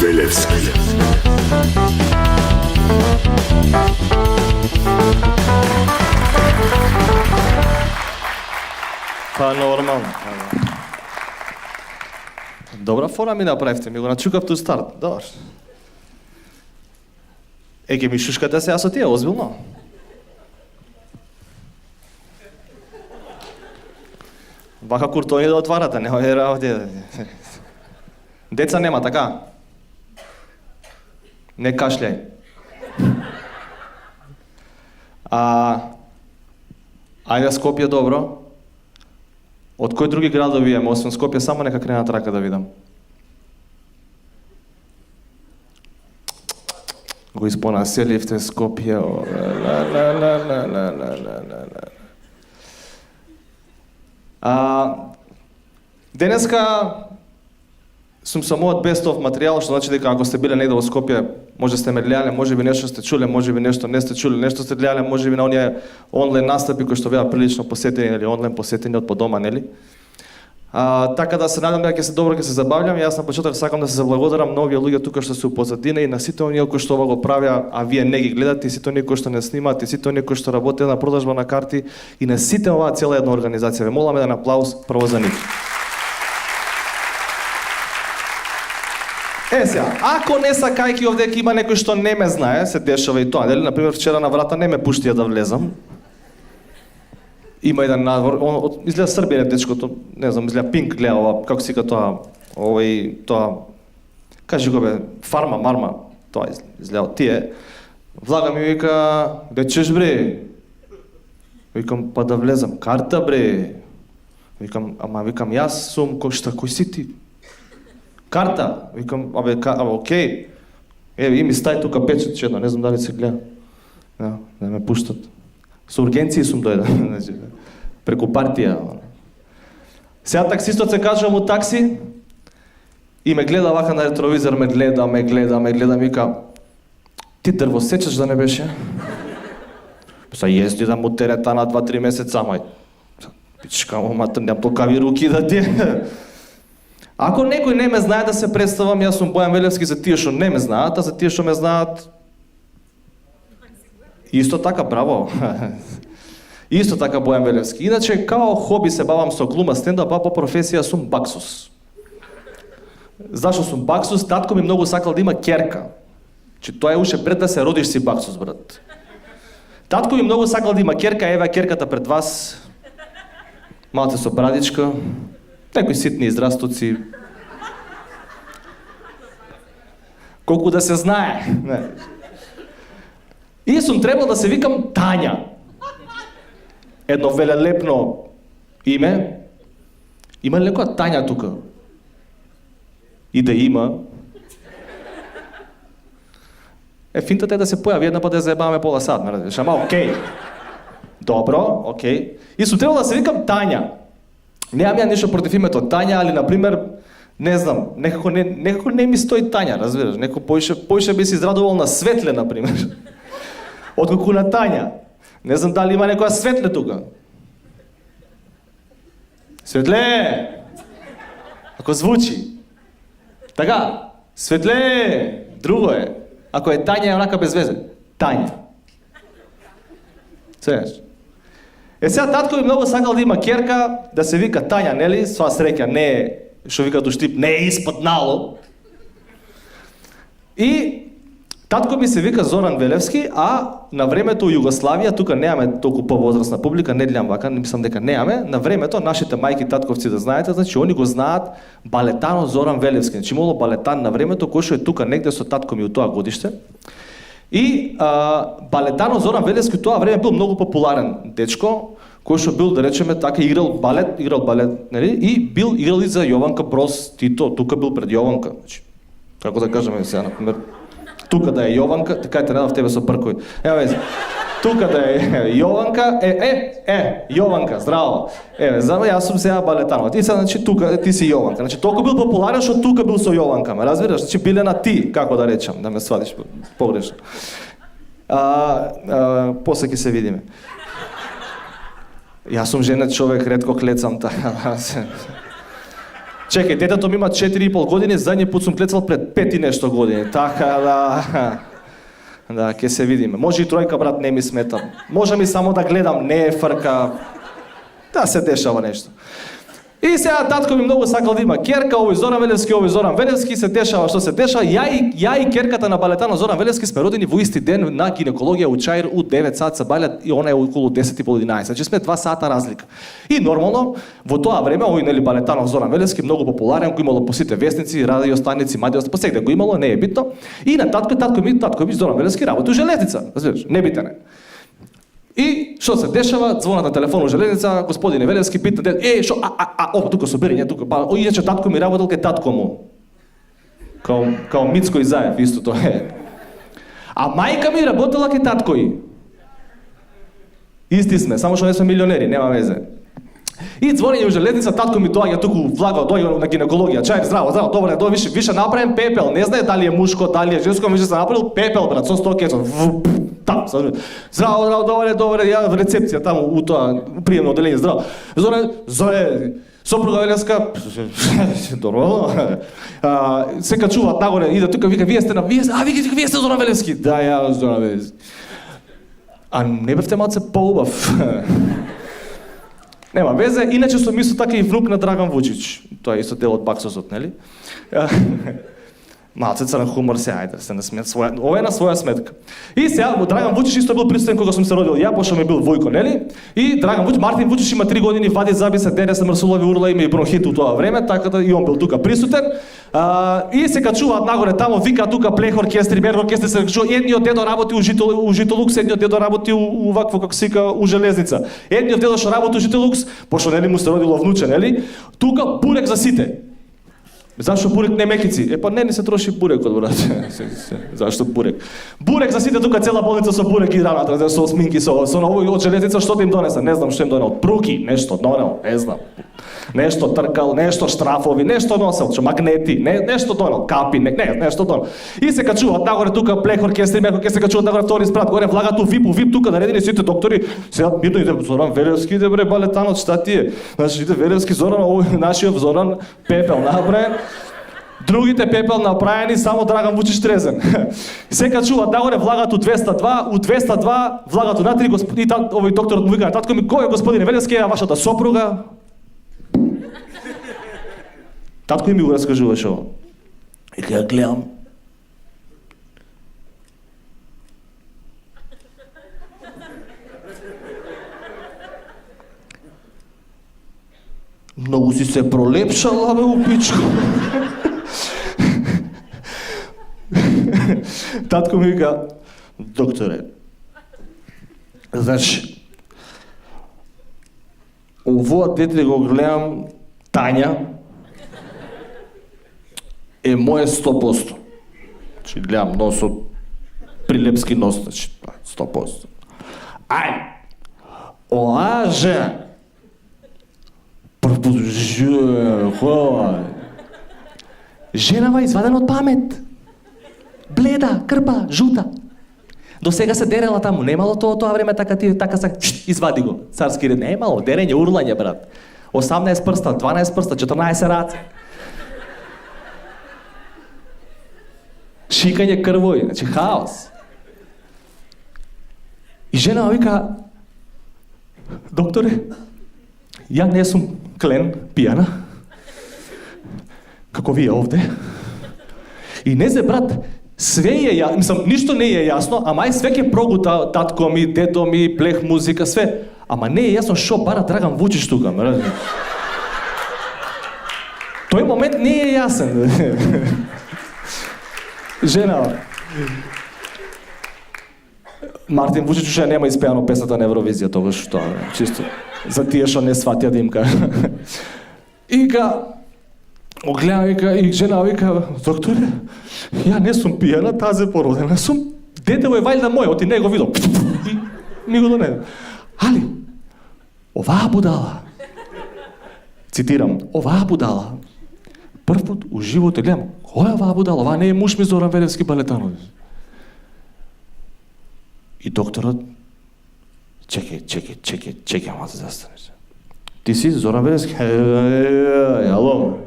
Велевски. Па нормално. Добра фора ми направивте, ми го начукав ту старт. Добар. Ке ми шушкате се со тие, озбилно. Вака куртони да отварате, нема е работи. Деца нема, така? Не кашљај. Ајде Скопје добро. Од кои други градови имаме, освен Скопје, само нека кренат рака да видам. Го испонаселивте Скопје. Денеска сум со мојот бестов материјал, што значи дека ако сте биле негде во Скопје, може сте ме гледале, може би нешто сте чуле, може би нешто не сте чуле, нешто сте гледале, може би на оние онлайн настапи кои што беа прилично посетени или онлайн посетени од подома, нели? Така да се надам дека ќе се добро, ќе се забавljам. Јас на почеток сакам да се заблагодарам на овие луѓе тука што се у позадина и на сите оние кои што ова го правеа, а вие не ги гледате, и сите оние кои што не снимаат, и сите оние кои што работеат на продажба на карти, и на сите оваа цела една организација. Ве молам еден аплауз прво за нив. Сега, ако не сакајќи овде има некој што не ме знае, се дешава и тоа, нели? Например, вчера на врата не ме пуштија да влезам. Има еден надвор, изгледа Србија дечкото, не знам, изгледа Пинк гледа ова, како сика тоа, тоа, кажи го бе, фарма, марма, тоа изгледа, тие. Влага ми вика, дечеш бре? Викам, па да влезам, карта бре? Викам, викам, јас сум, кој си ти? Карта? Викам, окей. Еве, ми стај тука печат чедно, не знам дали се гледа. Да ме пуштат. Со ургенции сум дојден, преку партија. Сега таксистот се кажува му такси и ме гледа вака на ретровизор, ме гледа, вика, ти дрвосечеш да не беше? Са језди да му терета на 2-3 месеца, мај. Пичка му матер, нема толкави руки да ти. Ако некој не ме знае да се представам, јас сум Бојан Велевски за тие што не ме знаат, а за тие што ме знаат, исто така, браво. Исто така Бојан Велевски. Иначе, као хоби се бавам со глума стендап, а по професија сум баксус. Зашо сум баксус? Татко ми многу сакал да има керка. Че тоа е уште пред да се родиш си баксус, брат. Татко ми многу сакал да има керка, еве керката пред вас. Малце со брадичка, некои ситни израстоци. Колку да се знае. И сум требал да се викам Тања. Едно велелепно име. Има ли некоја Тања тука? И да има. Финтата е да се појави една па да ја заебаваме пола сат, ме разбираш, ама окей. Добро, окей. И сум требал да се викам Тања. Немам ја ништо против името Тања, али, например, не знам, некако не ми стои Тања, разбираш, некако поише би се израдувал на Светле, например. Отколку на Тања. Не знам дали има некоја Светле тука. Светле! Ако звучи. Така, Светле! Друго е. Ако е Тања, е онака без везе. Тања. Сееш? Сега татко ми многу сакал да има керка, да се вика Тања, нели? Сва среќа не е, што вика Душтип, не е испод нало. И татко ми се вика Зоран Велевски, а на времето у Југославија, тука немаме толку повозрасна публика, не гледам вака, не мислам дека немаме, на времето нашите мајки татковци да знаете, значи они го знаат балетано Зоран Велевски. Значи имало балетан на времето кој што е тука негде со татко ми у тоа годиште. И балетано Зоран Велевски у тоа време бил многу популарен дечко, кој што бил, да речеме така, играл балет, нели? И бил играл и за Јованка Брос Тито, тука бил пред Јованка. Значи, како да кажеме сега, например, тука да е Јованка, така те надав тебе со пркој. Еве, тука да е Јованка, Јованка, здраво. Еве, јас сум сега балетано. Ти сега, значи, тука ти си Јованка. Значи, толку бил популарен што тука бил со Јованка, ме разбираш? Значи, биле на ти, како да речам, да ме сватиш погрешно. После ќе се видиме. Јас сум женет човек, ретко клецам така. Чекај, детето ми има 4,5 години, задњи пат сум клецал пред 5 и нешто години. Така да... Да, ќе се видиме. Може и тројка, брат, не ми смета. Може ми само да гледам, не е фрка. Да се дешава нешто. И сега татко ми многу сакал да има керка, овој Зоран Велевски, се дешава што се дешава. Ја и керката на балетано Зоран Велевски сме родени во исти ден на гинекологија у Чаир у 9 сат се балет и она е околу 10:30. Значи сме 2 сата разлика. И нормално во тоа време овој нели балетано Зоран Велевски многу популарен, го имало по сите вестници, радио станици, медио, по секаде го имало, не е битно. И на татко ми Зоран Велевски работи у железница, разбираш, небитен е. И што се дешава? Звонат на телефон у железница, господине Велевски пита, што тука соберење, тука, па иначе татко ми работел кај татко му. Као Мицко и Заев, исто тоа е. А мајка ми работела кај татко и. Исти сме, само што не сме милионери, нема везе. И звонење у железница, татко ми доаѓа туку влагал, доаѓа на гинекологија. Чај, здраво, добре, више направен пепел, не знае дали е мушко, дали е женско, више се направил пепел, брат, со 100 кецот. Здраво, добре, ја в рецепција таму у тоа приемно оделение, здраво. Зоре, сопруга Велевска, нормално. Се качуваат нагоре, иде тука, вика, вие сте Зоран Велевски. Да, ја Зоран Велевски. А не бевте малце поубав. Нема везе, иначе сум исто така и внук на Драган Вучич. Тоа е исто дел од Баксосот, нели? Малце црн хумор се, ајде, се не смет своја, ова е на своја сметка. И сега Драган Вучич исто бил присутен кога сум се родил ја, пошто ми бил Војко, нели? И Драган Вучич, Мартин Вучич има 3 години, вади заби се, дере се мрсулави урла, има и бронхит у тоа време, така да и он бил тука присутен. И се качуваат нагоре тамо, вика тука плех оркестри, берг оркестри се качува. Едниот дедо работи у Житолукс, едниот дедо работи у вакво како се вика у железница. Едниот дедо што работи у Житолукс, пошто нели му се родило внуче, нели? Тука бурек за сите. Зашто бурек не мекици? Па не се троши бурекот, брат. Зашто бурек? Бурек за сите тука цела болница со бурек и раната, со сминки, со овој од железница, што им донеса? Не знам што им донел. Пруки, нешто донел, не знам. Нешто тркал, нешто штрафови, нешто носел, магнети, нешто донел, капи, нешто донел. И се качуваат нагоре тука плех оркестри, ке се качуваат нагоре втори спрат, горе влагат у ВИП тука наредени сите доктори. Сега мирно иде Зоран Велевски, иде бре балетанот, шта ти е? Значи иде Велевски, Зоран, овој нашиот Зоран пепел направен. Другите пепел направени, само Драган Вучич трезен. Се качуваат нагоре, влагат у 202 влагат унатри, и овој докторот му вика, татко ми, кој е господине Велевски, е вашата сопруга? Татко ми го раскажуваш ово. И кога гледам, многу си се пролепшала, бе, у пичко. Татко ми вика, докторе, значи, овоа дете го гледам, Тања, е моje 100%. Значи, гледам носот, прилепски нос, значи, 100%. Ај, оа жена, женава извадена од памет. Бледа, крпа, жута. До сега се дерела таму, немало тоа време така се извади го. Царски ред, немало, дерење, урлање, брат. 18 прста, 12 прста, 14 раце. Шикање крвој, значи хаос. И жена вика, докторе, ја не сум клен, пијана, како вие овде. И не зе, брат, све е јасно, мислам, ништо не е јасно, ама и све ќе прогута татко ми, дедо ми, плех музика, све. Ама не е јасно шо бара Драган Вучич тука, ме. Тој момент не е јасен. Жена. Мартин Вучич уште нема испеано песната на Евровизија, тогаш што, чисто за тие што не сватија да им кажа. И огледа, вика, и жена вика, докторе, ја не сум пијана, тазе породена сум, детево е вајда моје, оти не го видов. И ми го донеде. Али, оваа будала, цитирам, оваа будала, прв пат у животот гледам, која оваа будала, оваа не е муж ми Зоран Велевски балетанов. И докторот, чекай, ама се застанеш. Ти си Зоран Велевски? Ало.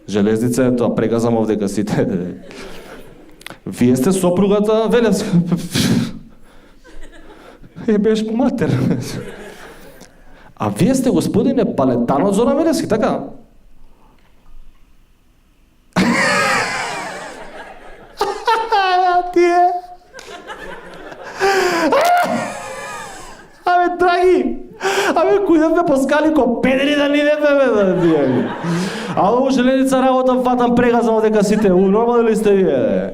Железница е тоа, прегазам овдека сите. Вие сте сопругата Велевска. Ебеш му матер. А вие сте господине балетанот Зоран Велевски, така? Тие. Абе, драги! Абе, кој да ме поскали ко педери да ни не бе, А ово железница работа фатам прегазам дека сите, нормално ли сте вие?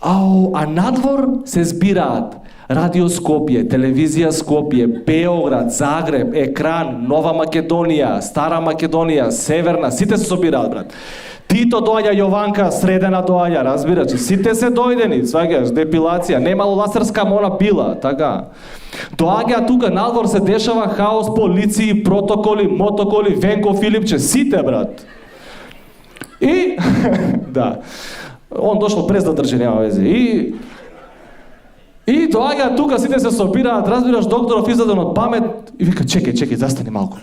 А надвор се збираат Радио Скопје, Телевизија Скопје, Београд, Загреб, Екран, Нова Македонија, Стара Македонија, Северна, сите се собираат, брат. Тито доаѓа, Јованка, Средена доаѓа, разбираш, сите се дојдени, сваѓаш, депилација, немало ласерска мона пила, така. Доаѓа тука, надвор се дешава хаос, полиции, протоколи, мотоколи, Венко Филипче, сите, брат. И, да, он дошол през да држи, нема везе. И доаѓа тука, сите се собираат, разбираш, докторов изаден од памет и вика, чекај, застани малку.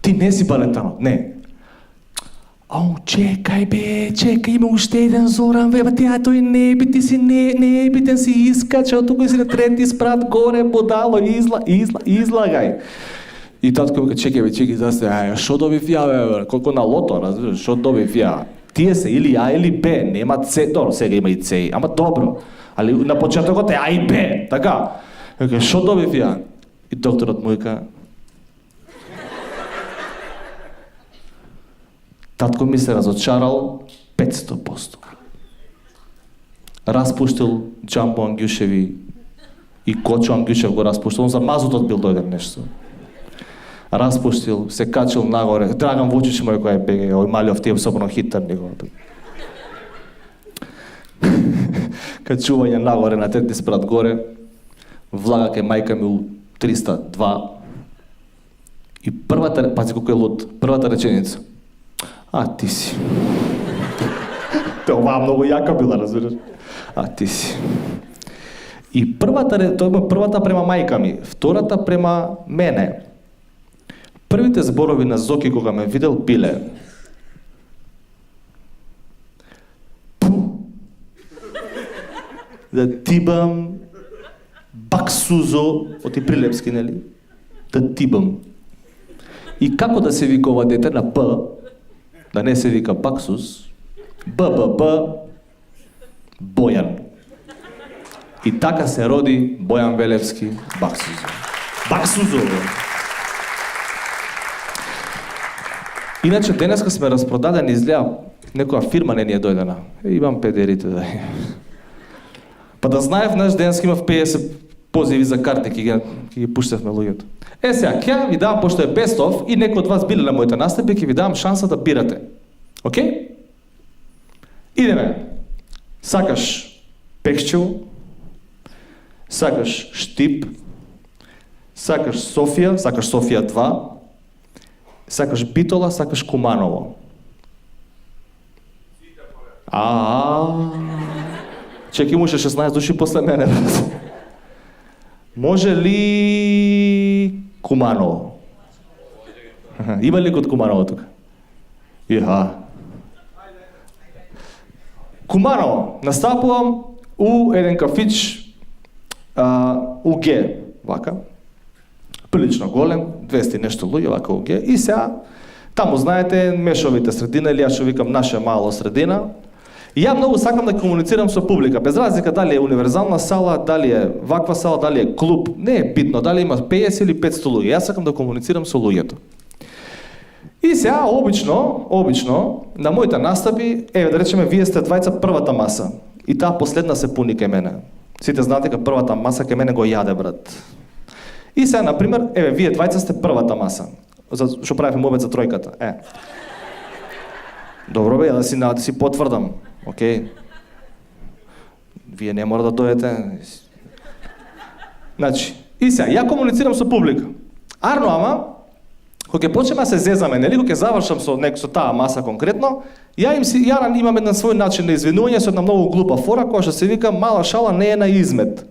Ти не си балетанот, не. Ау, чекај, има уште еден Зоран, бе, тој не би, ти си небитен, си искачал, тука си на трети спрат горе, будало, излагај. И татко вика, чекај, застани, шо добив ја, бе, колко на лото, разбираш, шо добив ја. Тие се или А или Б, нема С, добро, сега има и С, ама добро. Али на почетокот е А и Б, така. Вика, шо добив ја? И докторот му вика, татко ми се разочарал 500%. Распуштил Джамбо Ангјушеви и Кочо Ангјушев го распуштил, он за мазутот бил дојден нешто. Распуштил, се качил нагоре, Драган Вучич мој кој е беге, ој Малиов тие особено хитар него. Качување нагоре на трети спрат горе, влага кај мајка ми у 302 и првата, пази колко е луд, првата реченица. А ти си. Това многу јака била, разбираш. А ти си. И првата према мајка ми, втората према мене. Првите зборови на Зоки кога ме видел биле: да тибам баксузо, оти прилепски, нели? Да тибам. И како да се вика ова дете на Б, да не се вика баксуз, БББ, Бојан. И така се роди Бојан Велевски Баксузо. Баксузо! Иначе денеска сме распродадени, изгледа некоја фирма не ни е дојдена. Имам педерите да е. Па да знаев, наш денеска имав 50 позиви за карти, ки ги пуштевме луѓето. Сега, ќе ви давам, пошто е бестов и некој од вас биле на моите настапи, ќе ви давам шанса да бирате. Океј? Идеме. Сакаш Пекчево, сакаш Штип, сакаш Софија 2, сакаш Битола, сакаш Куманово. Чеки имаше 16 души после мене. Може ли Куманово? Има ли код Куманово тука? Куманово. Настапувам у еден кафич УГ, вака. Прилично голем, 200 нешто луѓе, вака УГ. И сега, таму знаете, мешовите средина, или ја што викам наша мало средина. И ја многу сакам да комуницирам со публика, без разлика дали е универзална сала, дали е ваква сала, дали е клуб, не е битно, дали има 50 или 500 луѓе. Јас сакам да комуницирам со луѓето. И сега, обично, на моите настапи, да речеме, вие сте двајца првата маса. И таа последна се пуни кај мене. Сите знаете дека првата маса кај мене го јаде, брат. И сега, например, вие двајца сте првата маса. Што правиме мобет за тројката. Добро бе, да си потврдам. Океј. Вие не мора да дојдете. Значи, и сега, ја комуницирам со публика. Арно, ама, кога ќе почнеме да се зезаме, нели, кога ќе завршам со таа маса конкретно, ја имам еден свој начин на извинување со една многу глупа фора, која што се вика мала шала не е на измет.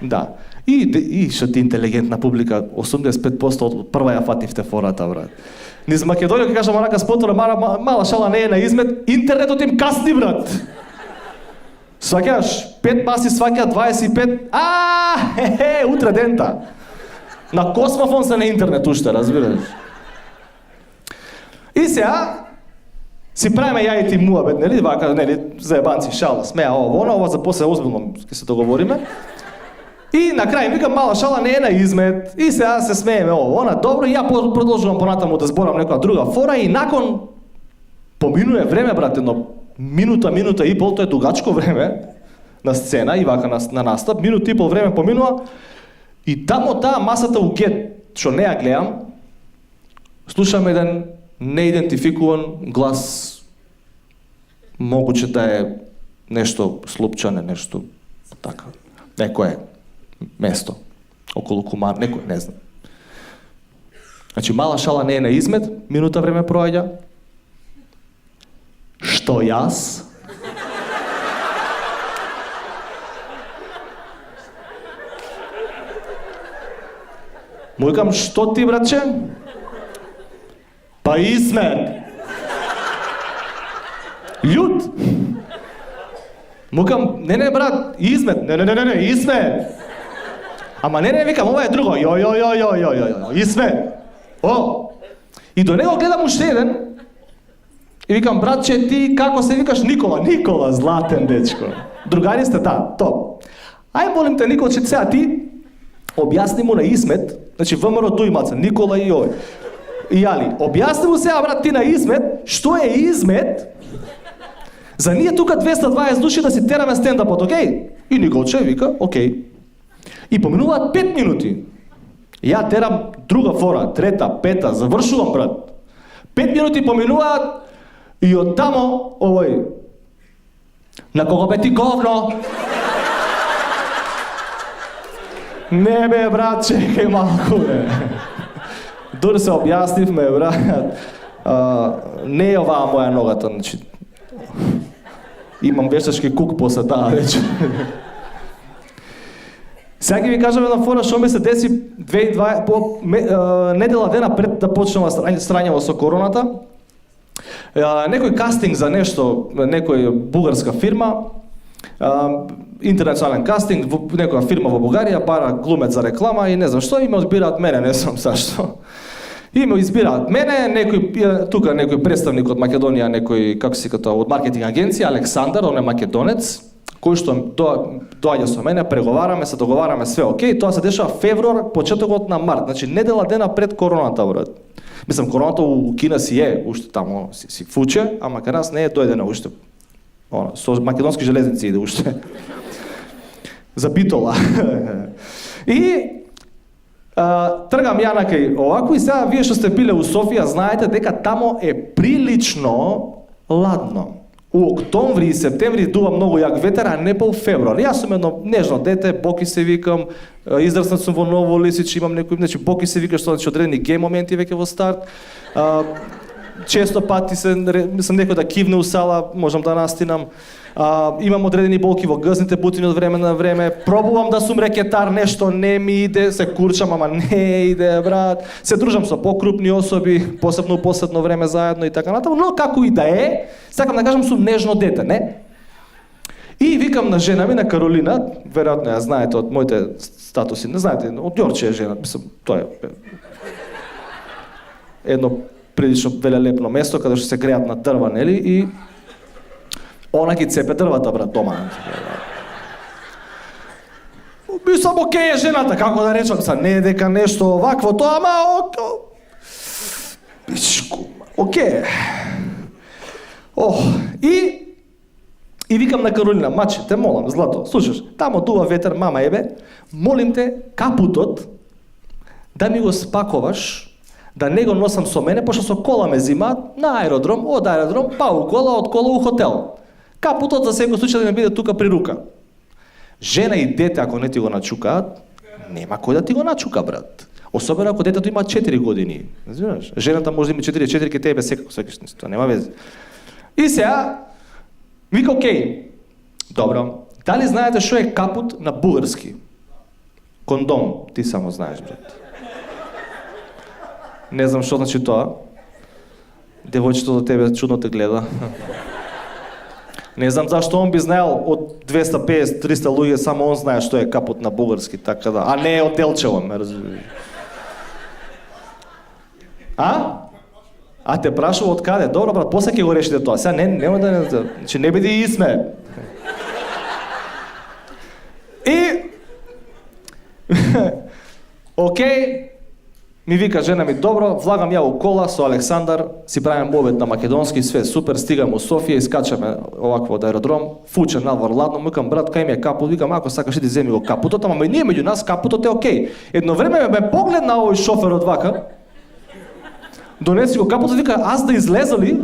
Да. И што ти интелигентна публика, 85% од прва ја фативте фората, брат. Низ Македонија, кажам онака спотора, мала шала не е на измет, интернетот им касни, брат. Сваќаш, 5 маси сваќа 25, утре дента. На космофон се на интернет уште, разбираш. И сега, си правиме ја и ти муабет, нели, вака, нели, заебанци, шала, смеа, ова за после озбилно ќе се договориме. И на крај викам мала шала не е на измет, и сега се смееме добро, и ја продолжувам понатаму да зборам некоја друга фора, и након поминуе време, брат, едно минута и пол, тоа е дугачко време на сцена и вака на настап, минута и пол време поминува, и тамо таа масата у гет, што не ја гледам, слушам еден неидентификуван глас, могуче да е нешто слупчане, нешто така, некое место околу Кумар, некој, не знам. Значи, мала шала не е на измет, минута време проаѓа. Што јас? Му викам, што ти, братче? Па измет. Људ. Му викам, не, брат, измет. Не, измет. Ама не, викам, ова е друго. Јо, измет. И до него гледам уште еден. И викам, братче, ти како се викаш? Никола? Никола, златен дечко. Другари сте, топ. Ај, молим те, Николче, сега ти објасни му на измет, значи ВМРО Дујмаца, Никола и овој. И Јали, објасни му сега, брат, ти на измет, што е измет, за ние тука 220 души да си тераме стендапот, окей? И Николче вика, окей. И поминуваат 5 минути. Ја терам друга фора, трета, пета, завршувам, брат. 5 минути поминуваат и оттамо, овој, на кого бе ти говно? Не бе, брат, чекај малку, бе. Дури се објаснивме, брат. Не е оваа моја ногата, значи. Имам вештачки кук после таа вечер. Сега ќе ви кажам една фора што ми се деси недела дена пред да почнува срањево со короната. Некој кастинг за нешто, некој бугарска фирма, интернационален кастинг, некоја фирма во Бугарија, бара глумец за реклама и не знам што, и ме одбираат мене, не знам зашто. И ме избираат мене, некој представник од Македонија, некој, како се тоа, од маркетинг агенција, Александар, он е македонец, кој што доаѓа со мене, преговараме, се договараме све окей, тоа се дешава февруар, почетокот на март, значи недела дена пред короната, брат. Мислам, короната у Кина си е, уште тамо си фуче, ама кај нас не е дојдена уште. Со македонски железници иде уште. За Битола. И тргам ја накај овако и сега вие што сте биле у Софија знаете дека тамо е прилично ладно. У октомври и септември дува многу јак ветер, а не по февруар. Јас сум едно нежно дете, Боки се викам, израснат сум во Ново Лисич, имам некој, значи Боки се вика што значи одредени геј моменти веќе во старт. Често пати мислам некој да кивне у сала, можам да настинам. Имам одредени болки во гъзните бутини од време на време. Пробувам да сум рекетар, нешто не ми иде, се курчам, ама не иде, брат. Се дружам со покрупни особи, посебно у последно време заедно и така натаму, но како и да е, сакам да кажам сум нежно дете, не? И викам на жена ми, на Каролина, веројатно ја знаете од моите статуси, не знаете, од Ѓорче е жена, мислам, тоа е едно прилично велелепно место каде што се греат на дрва, нели? И она ги цепе дрвата, брат, дома. Мислам, окей е жената, како да речам, не е дека нешто овакво тоа, ама окей. И викам на Каролина, маче, те молам, злато, слушаш, тамо дува ветер, мама ебе, молим те капутот да ми го спаковаш, да не го носам со мене, пошто со кола ме зимаат на аеродром, од аеродром, па у кола, од кола у хотел. Капутот за секој случај да ми биде тука при рука. Жена и дете, ако не ти го начукаат, нема кој да ти го начука, брат. Особено ако детето има 4 години. Знаеш, жената може да има 4 ке тебе секако сакаш, тоа нема везе. И сега, вика окей, добро, дали знаете што е капут на бугарски? Кондом, ти само знаеш, брат. Не знам што значи тоа. Девојчето до тебе чудно те гледа. Не знам зашто он би знаел од 250-300 луѓе, само он знае што е капут на бугарски, така да, а не е од Делчево, ме разбираш. А те прашува од каде? Добро брат, после ќе го решите тоа. Сега нема да не, значи не биде исме. И окей, ми вика жена ми, добро, влагам ја во кола со Александар, си правим обед на македонски, све супер, стигам во Софија, искачаме овакво од аеродром, фучен надвор ладно, викам брат, кај ми е капут, викам ако сакаш иди земи го капутот, ама ние меѓу нас капутот е окей. Едно време ме погледна овој шоферот вака, донеси го капутот, вика, аз да излеза ли?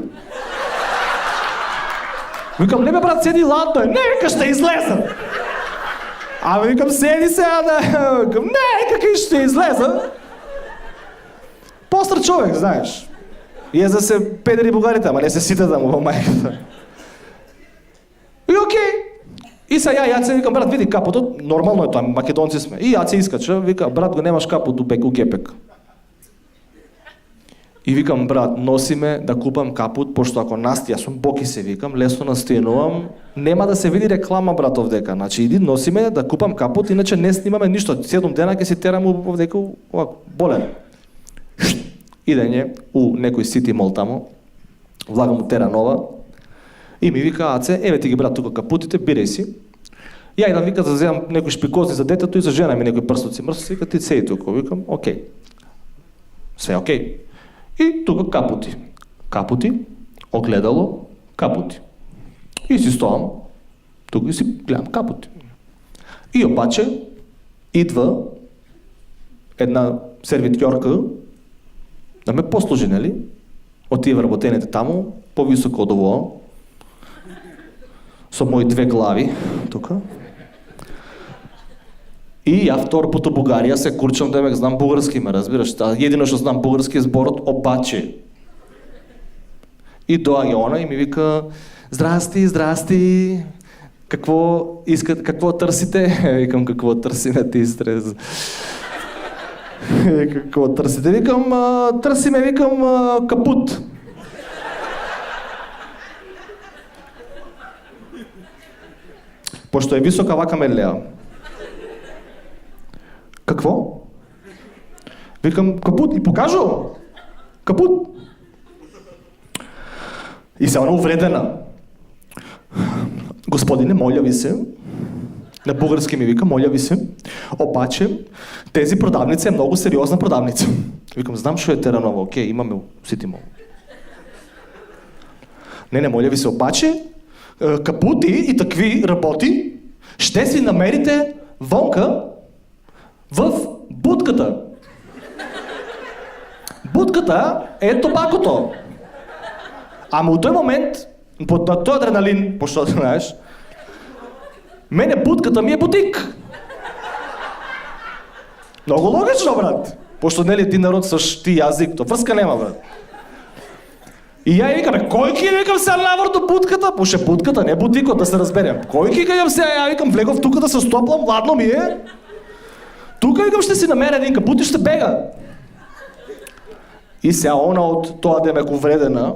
Викам, не бе брат, седи ладно е, не викаш да излеза. Ама викам, седи сега да... Викам, не, какви ще излеза. Постар човек, знаеш. Еза се педери бугарите, ама не се сите да му во мајката. И окей. И сега јаце викам, брат, види капутот, нормално е тоа, македонци сме. И јаце искача, вика, брат, го немаш капут у гепек. И викам, брат, носи ме да купам капут, пошто ако насти, јас сум боки се викам, лесно настинувам, нема да се види реклама, брат, овдека. Значи, иди, носи ме да купам капут, иначе не снимаме ништо. 7 дена ќе си терам овдека, овако, болен. Идење у некој сити мол тамо, влагам у Теранова, и ми вика, аце, еве ти ги брат тука капутите, бирај си. Ја идам, вика, да земам некој шпикозни за детето и за жена ми некој прстоци. Мрстоци, вика, ти седи тука, викам, окей. Све окей. И тука капути. Капути, огледало, капути. И си стоам, тука и си гледам капути. И обаче, идва една сервитјорка да ме послужи, нели? Од тие вработените таму, повисоко од ово, со мои 2 глави, тука. И ја втор пат у Бугарија се курчам да ме знам бугарски, ме разбираш, едино што знам бугарски е зборот обаче. И доаѓа она и ми вика, здрасти, здрасти, какво търсите? Викам, какво търсиме ти стрез? Какво търсите? Викам, търсиме, викам, капут. Пошто е висока вака мерлеа. Какво? Викам, капут и покажу. Капут. И се она увредена. Господине, моля ви се, на бугарски ми вика, моля ви се, обаче тези продавница е много сериозна продавница. Викам, знам што е Теранова, окей, имаме сити мол. Не, моля ви се, обаче капути и такви работи ще си намерите вонка в будката. Будката е тобакото. Ама у тој момент, на тој адреналин, пошто знаеш, мене будката ми е бутик. Много логично, брат. Пошто нели ти народ со ти јазик, то врска нема, брат. И ја викам, кој ќе викам се навор до будката? Поше будката, не бутикот, да се разберем. Кој ќе кажам се, ја викам, влегов тука да се стоплам, ладно ми е. Тука викам ще си намеря един капут и ще бега. И сега она од тоа да ме увредена,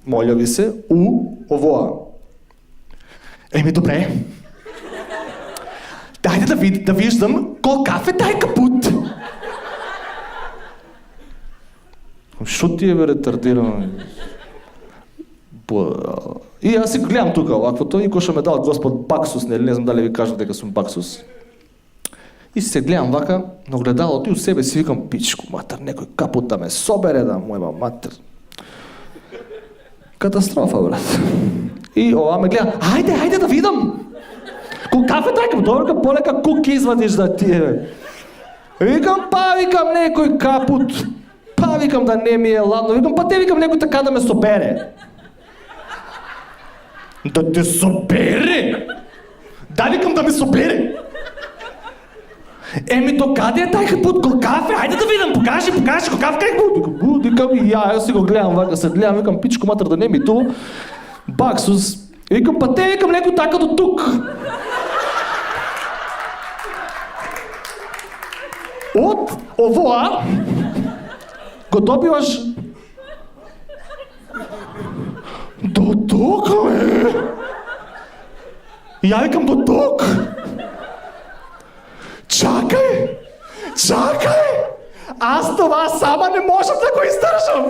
моля ви се, овоа. Еми добре. Дајте да виждам колкав е тај капут. Шо ти е бе ретардирано? И аз си гледам тука оваквото и кој што ме дал Господ Баксус, не знам дали ви кажам дека сум Баксус. И се гледам вака на огледалото и од себе си викам, пичко матер, некој капут да ме собере, да мојма матер. Катастрофа, брат. И ова ме гледа, ајде да видам. Колкав е тај, добро, полека куки извадиш да ти е. Викам, викам некој капут. Викам да не ми е ладно. Викам, те викам некој така да ме собере. Да те собере? Да, викам да ме собере. Еми, до каде е тај капут? Колкав е? Ајде да видам, покажи, колкав капут? Викам, и ја си го гледам, вака се гледам, викам, пичко матер да не ми ту. Баксус. Викам, те викам некој така до тук. Од овоа го добиваш До тук, бе? Я викам, до тук? Чакай! Аз това сама не можам да го издржам!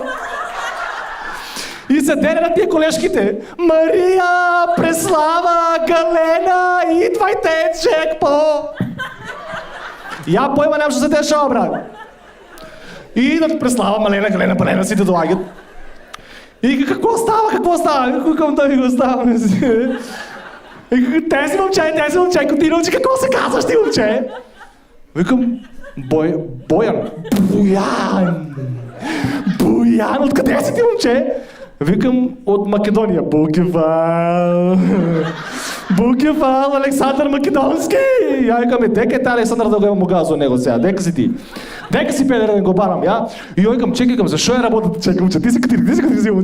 И се дере на тия колешките. Мария, Преслава, Галена, идвайте, джекпо! Я појма нямам што се дешава, брат. И идат Преслава, Малена, Галена, Балена, сите доаѓат. И какво става? Викам да ви го ставам. И тези момче, континуучи, какво се казваш ти, момче? Викам, Боян. Боян, откъде си ти, момче? Викам, от Македония. Букевал, Александър Македонски! Я викам, дека е та Александър да го имам могазо него сега, дека си ти? Дека си педер да го барам, ја? И ја викам, чекам, защо е работата, чекам, ти си катир, ти си го взимам.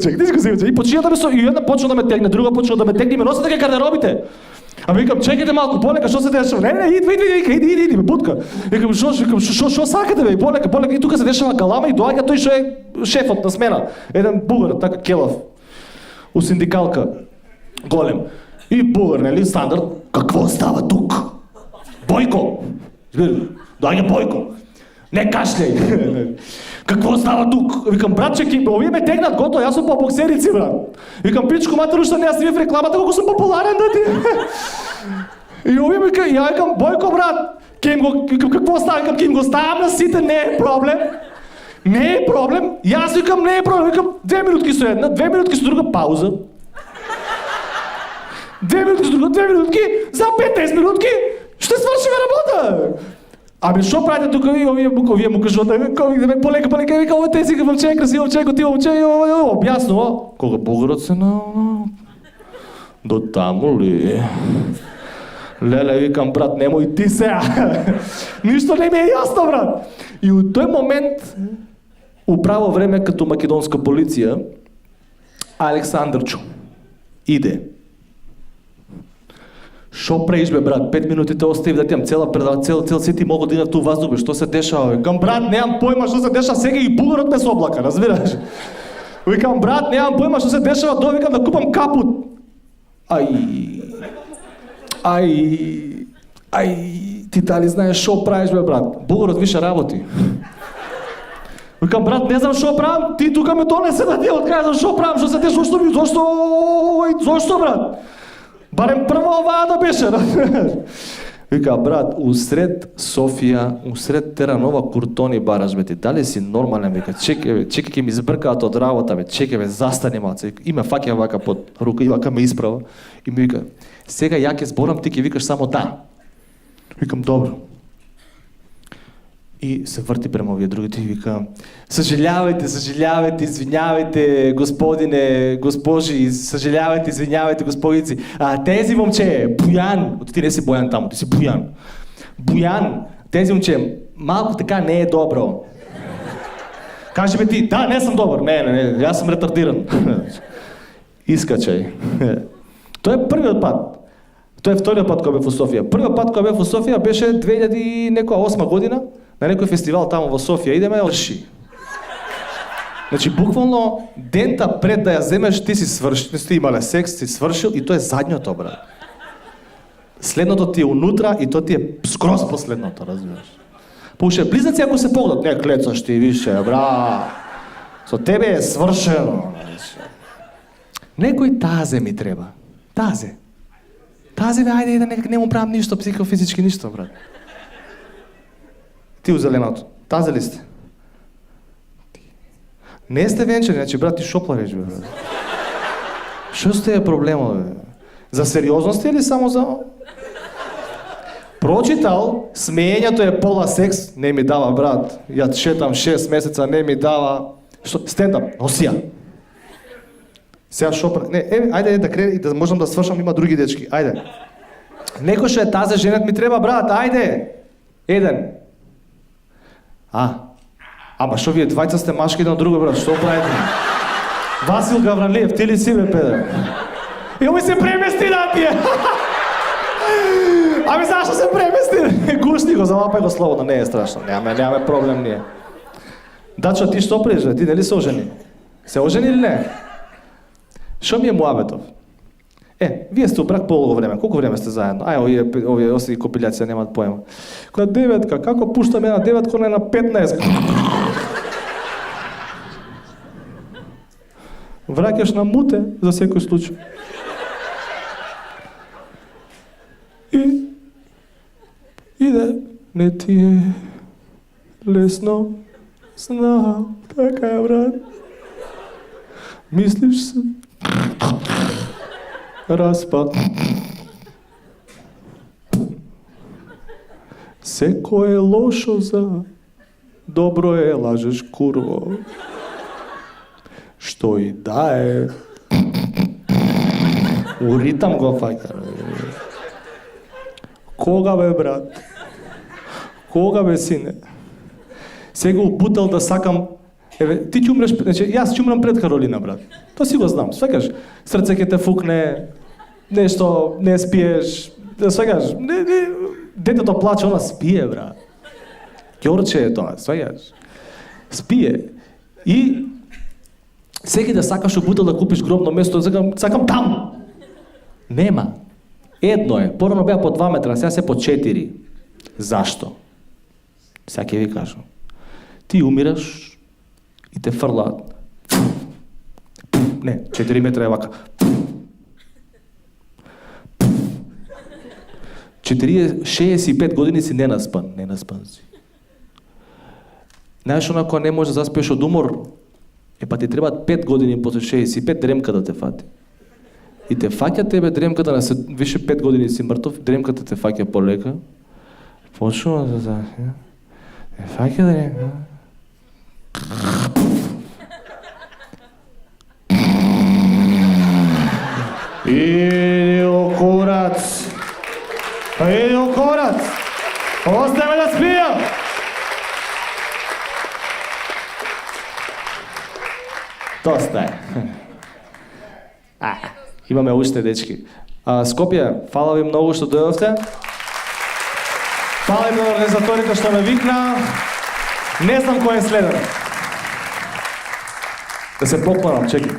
И почина да ме и една почна да ме тегне, друга почна да ме тегне и ме носят дека гардеробите. А викам, чекайте малко, полека, што се дешава? Не, иди, ме бутка. Викам, шо сакате, бе, полека. И тука се дешава галама и доаѓа тој што е шефот на смена. Еден бугар, така келав, у синдикалка, голем. И бугар, нели, стандард, какво става тук? Бойко! Доаѓа Бойко. Не кашляй! Какво става тук? Викам, братче, овие ме тегнат, готово, јас сум по боксерици, брат. Викам, пичко матеру, што не јас ви в рекламата, колко сум популарен, да ти. И овие ме кажа, ја викам, Бойко, брат, какво става? Викам, кем го ставам на сите, не е проблем. Јас викам, не е проблем. Викам, 2 минутки со една, 2 минутки со друга, пауза. 2 минутки со друга, 2 минутки, за 15 минутки, ще свършиме работа. Абе, шо правите тук, овие му кажуват, полека, вика, ово тези момче, красиво момче, готиво момче, објаснува. Кога българот се на... До таму ли? Леле, викам, брат, немој ти сега. Ништо не ми е јасно, брат. И у тој момент, управо време като македонска полиција, Александрчо иде. Шо преиш, бе, брат? 5 минути те остави да ти имам цел сети мога да идам ту ваздух, бе, што се дешава, бе? Кам, брат, немам појма што се дешава, сега и бугарот ме се облака, разбираш? Викам, брат, немам појма што се дешава, довикам да купам капут. Ти дали знаеш шо правиш, бе, брат? Бугарот више работи. Викам, брат, не знам шо правам, ти тука ме донесе да ти откажам шо правам, шо се дешава, зошто, брат? Барем прво оваа да беше, вика, брат, усред Софија, усред Теранова Куртони бараш, бе, ти дали си нормален, вика, чекай, ке ми избркаат од работа, бе, чекай, бе, застани малце, и ме фаќа вака под рука, и вака ме исправа, и ми вика, сега ја ке зборам, ти ке викаш само да. Викам, добро. И се врти према овие другите и вика, съжалявайте, извинявайте, господине, госпожи, съжалявайте, извинявайте, господици. Тези момче, Боян, ти не си Боян таму, ти си Боян. Боян, тези момче, малко така не е добро. Кажи бе ти, да, не съм добър, не, аз съм ретардиран. Искачай. Тоа е првиот пат. Тоа е вториот пат кога бев во Софија. Првиот пат кога бев во Софија беше 2008 година, на некој фестивал таму во Софија, идеме орши. Значи, буквално, дента пред да ја земеш, ти си свршил, не сте имале секс, си свршил и тоа е задњото, брат. Следното ти е унутра и тоа ти е скроз последното, разбираш. Пуше, близнаци ако се погнат, не клецаш ти више, брат. Со тебе е свршено. Некој тазе ми треба. Тазе, бе, ајде, да некак не му правам ништо, психофизички ништо, брат. Ти у зеленото. Тазе ли сте? Не сте венчани, значи, брат, ти шоплареш, бе, брат. Шо сте е проблема, бе? За сериозност или само за... Прочитал, смеењето е пола секс, не ми дава, брат. Ја шетам 6 месеца, не ми дава... Што? Стендап, носија. Сега шопра... Не, ајде да крени и да можам да свршам, има други дечки. Ајде. Некој што е тазе женет ми треба, брат, ајде. Еден. Ама шо вие двајца сте машки едно друго, брат, што правите? Васил Гавралиев, ти ли си, бе, педер? Ио ми се премести на тие! Ами зашто се премести? Гушни го, залапај го слободно, не е страшно, нямаме проблем ние. Дачо, ти што приш, бе? Ти нели се ожени? Се ожени или не? Шо ми е муабетов? Вие сте у брак полого време. Колку време сте заедно? Овие оси копилјација немаат поема. На 9-ка, како пуштаме на 9-ка, не на 15-ка? Враќаш на муте за секој случај. Иде, не ти е лесно, знам, така е, брат. Мислиш се, распад. Секој е лошо за добро е, лажеш курво. Што и да е. У ритам го фаќа. Кога бе, брат? Кога бе, сине? Сега упутал да сакам... Ти ќе умреш... Значи, јас ќе умрам пред Каролина, брат. Тоа си го знам. Свекаш, срце ќе те фукне, нешто, не спиеш. Свекаш, детето плаче, она спие, брат. Ќорче е тоа, свекаш. Спие. И... Секи да сакаш упутал да купиш гробно место, сакам там. Нема. Едно е. Порано беа по 2 метра, сега се по 4. Зашто? Сега ќе ви кажам. Ти умираш и те фрлаат. Не, 4 метра е вака. 65 години си ненаспан. Ненаспан си. Знаеш, онако не може да заспиеш од умор, па ти требаат 5 години после 65 дремка да те фати. И те фаќа тебе дремката, на више 5 години си мртов, дремката те фаќа полека. Почнува да те фаќа дремка. Иди у курац! Иди у курац! Остави да спијам! Доста е. Имаме уште, дечки. Скопје, фала ви многу што дојдовте. Фала ви на организаторите што ме викна. Не знам кој е следен. Да се поклонам, чекай.